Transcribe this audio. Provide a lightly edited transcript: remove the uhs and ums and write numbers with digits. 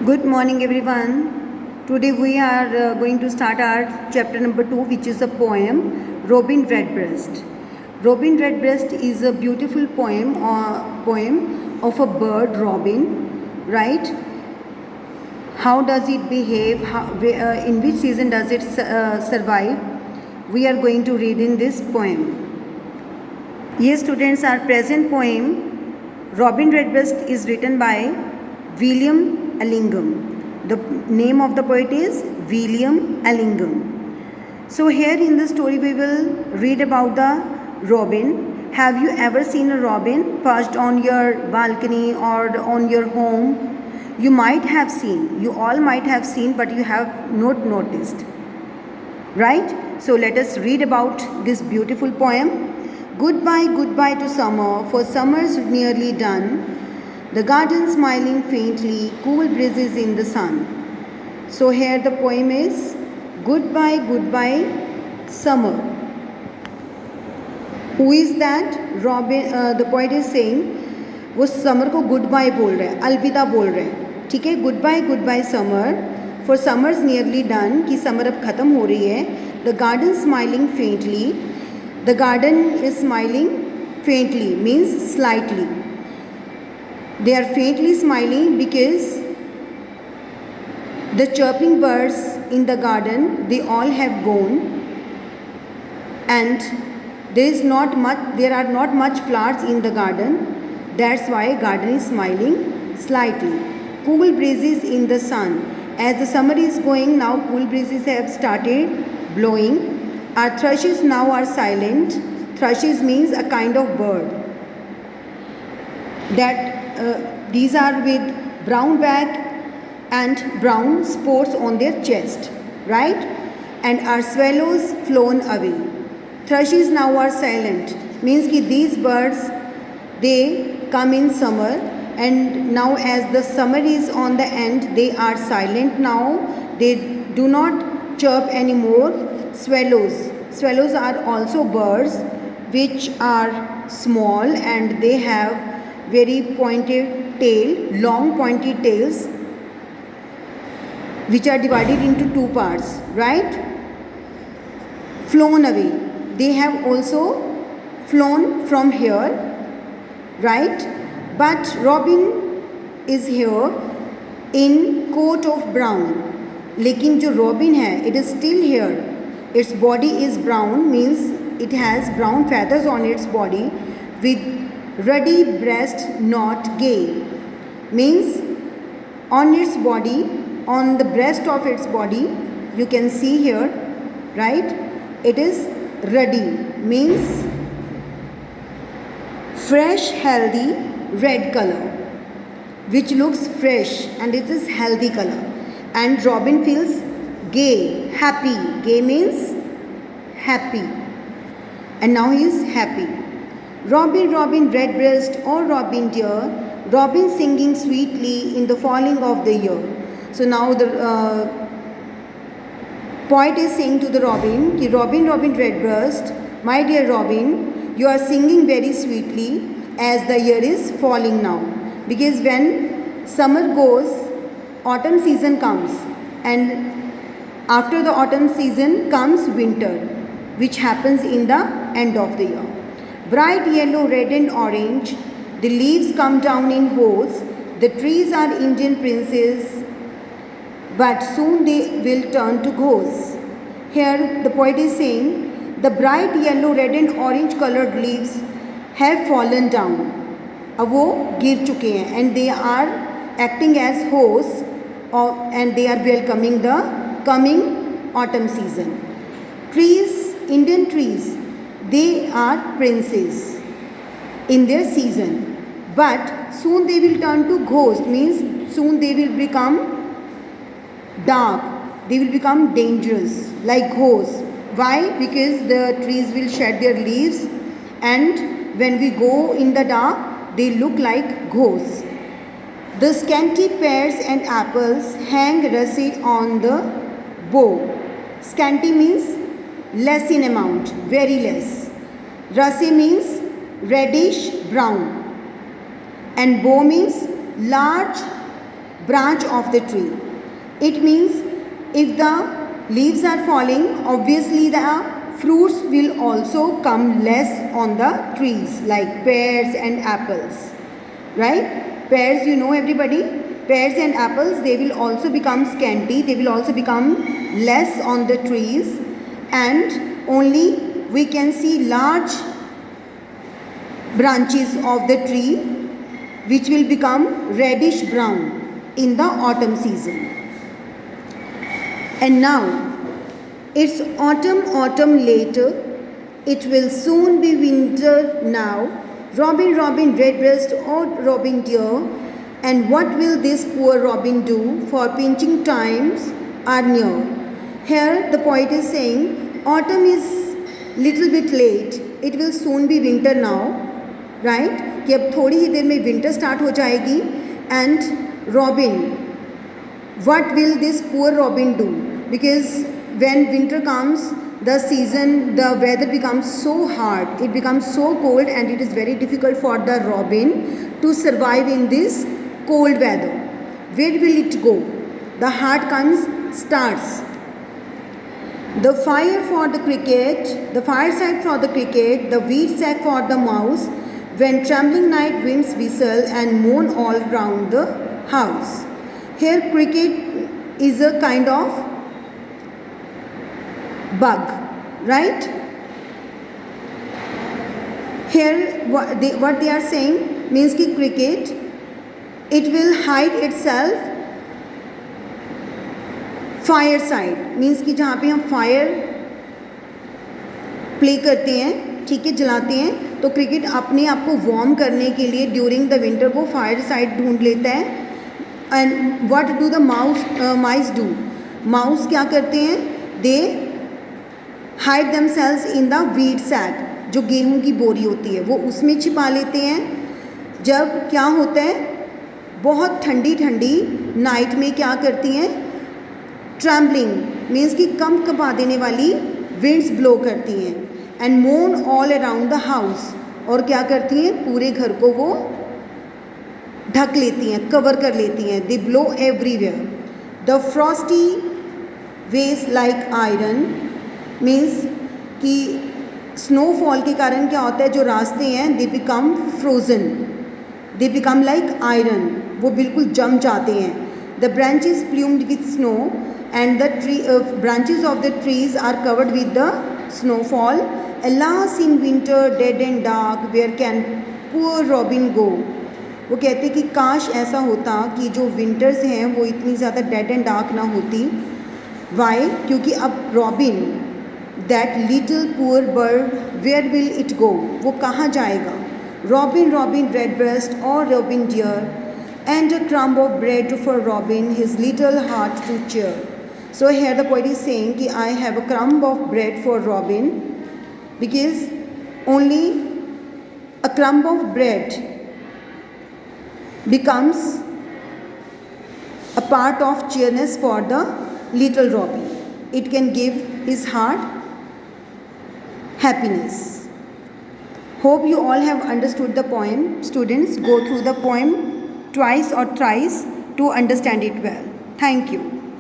Good morning, everyone. Today we are going to start our chapter number 2, which is a poem, Robin Redbreast. Robin Redbreast is a beautiful poem of a bird, robin, right? How does it behave? In which season does it survive? We are going to read in this poem. Yes, students, our present poem, Robin Redbreast, is written by William Allingham. The name of the poet is William Allingham. So here in the story we will read about the robin. Have you ever seen a robin perched on your balcony or on your home? You might have seen, you all might have seen, but you have not noticed. Right? So let us read about this beautiful poem. Goodbye, goodbye to summer, for summer's nearly done. The garden smiling faintly, cool breezes in the sun. So here the poem is Goodbye, goodbye, summer. Who is that? Robin. The poet is saying वो summer को goodbye बोल रहे हैं, अलविदा बोल रहे हैं. ठीक है, goodbye summer, for summer's nearly done, कि समर अब ख़त्म हो रही है. The garden smiling faintly, the garden is smiling faintly means slightly. They are faintly smiling because the chirping birds in the garden, they all have gone, and there are not much flowers in the garden. That's why garden is smiling slightly. Cool breezes in the sun. As the summer is going now, cool breezes have started blowing. Our thrushes now are silent. Thrushes means a kind of bird that these are with brown back and brown spots on their chest, right? And our swallows flown away. Thrushes now are silent means that these birds, they come in summer, and now as the summer is on the end, they are silent now. They do not chirp anymore. Swallows are also birds which are small, and they have very pointed tail, long pointy tails, which are divided into two parts, right? Flown away. They have also flown from here, right? But robin is here in coat of brown. लेकिन जो robin है, it is still here. Its body is brown, means it has brown feathers on its body with ruddy breast not gay, means on its body, on the breast of its body, you can see here, right? It is ruddy, means fresh, healthy red color, which looks fresh, and it is healthy color. And robin feels gay, happy. Gay means happy, and now he is happy. Robin, Robin Redbreast, oh Robin dear, Robin singing sweetly in the falling of the year. So now the poet is saying to the robin, कि Robin, Robin Redbreast, my dear Robin, you are singing very sweetly as the year is falling now. Because when summer goes, autumn season comes, and after the autumn season comes winter, which happens in the end of the year. Bright yellow, red and orange, the leaves come down in holes. The trees are Indian princes, but soon they will turn to ghosts. Here the poet is saying the bright yellow, red and orange colored leaves have fallen down. अब वो गिर चुके हैं, and they are acting as hosts, and they are welcoming the coming autumn season. Trees, Indian trees, they are princes in their season, but soon they will turn to ghosts, means soon they will become dark, they will become dangerous like ghosts. Why? Because the trees will shed their leaves, and when we go in the dark, they look like ghosts. The scanty pears and apples hang rusty on the bough. Scanty means less in amount, very less. Rusty means reddish brown, and bough means large branch of the tree. It means if the leaves are falling, obviously the fruits will also come less on the trees, like pears and apples, right? Pears, you know everybody, pears and apples, they will also become scanty, they will also become less on the trees, and only we can see large branches of the tree which will become reddish brown in the autumn season. And now it's autumn later, it will soon be winter now. Robin, robin, redbreast, oh robin dear, and what will this poor robin do, for pinching times are near. Here the poet is saying autumn is little bit late, it will soon be winter now, right? कि अब थोड़ी ही देर में winter start हो जाएगी, and robin, what will this poor robin do? Because when winter comes, the season, the weather becomes so hard, it becomes so cold, and it is very difficult for the robin to survive in this cold weather. Where will it go? The hard comes starts. The fire for the cricket, the fireside for the cricket, the wheat sack for the mouse, when trembling night winds whistle and moan all round the house. Here cricket is a kind of bug, right? Here what they are saying means कि cricket, it will hide itself fire side, means कि जहाँ पे हम fire play करते हैं, ठीक है, जलाते हैं, तो क्रिकेट अपने आप को वार्म करने के लिए ड्यूरिंग द विंटर वो फायर साइड ढूंढ लेता है. And what do the mice do? Mouse क्या करते हैं? They hide themselves in the wheat sack, जो गेहूं की बोरी होती है वो उसमें छिपा लेते हैं. जब क्या होता है, बहुत ठंडी ठंडी नाइट में क्या करती हैं? ट्रैम्बलिंग मीन्स कि कम कपा देने वाली विंड्स ब्लो करती हैं. एंड मोन ऑल अराउंड द हाउस, और क्या करती हैं? पूरे घर को वो ढक लेती हैं, कवर कर लेती हैं. They blow everywhere. The frosty ways like iron, means कि स्नोफॉल के कारण क्या होता है, जो रास्ते हैं they become frozen, they become like iron, वो बिल्कुल जम जाते हैं. The branches plumed with snow and the tree branches of the trees are covered with the snowfall. Alas in winter dead and dark, where can poor robin go? वो कहते हैं कि काश ऐसा होता कि जो विंटर्स हैं वो इतनी ज़्यादा डेड एंड डार्क ना होती. वाई? क्योंकि अब robin, that little poor bird, where will it go? वो कहाँ जाएगा? रॉबिन रॉबिन रेडब्रेस्ट और robin dear, and a crumb of bread for Robin, his little heart to cheer. So here the poet is saying कि I have a crumb of bread for Robin, because only a crumb of bread becomes a part of cheerness for the little Robin. It can give his heart happiness. Hope you all have understood the poem. Students, go through the poem twice or thrice to understand it well. Thank you.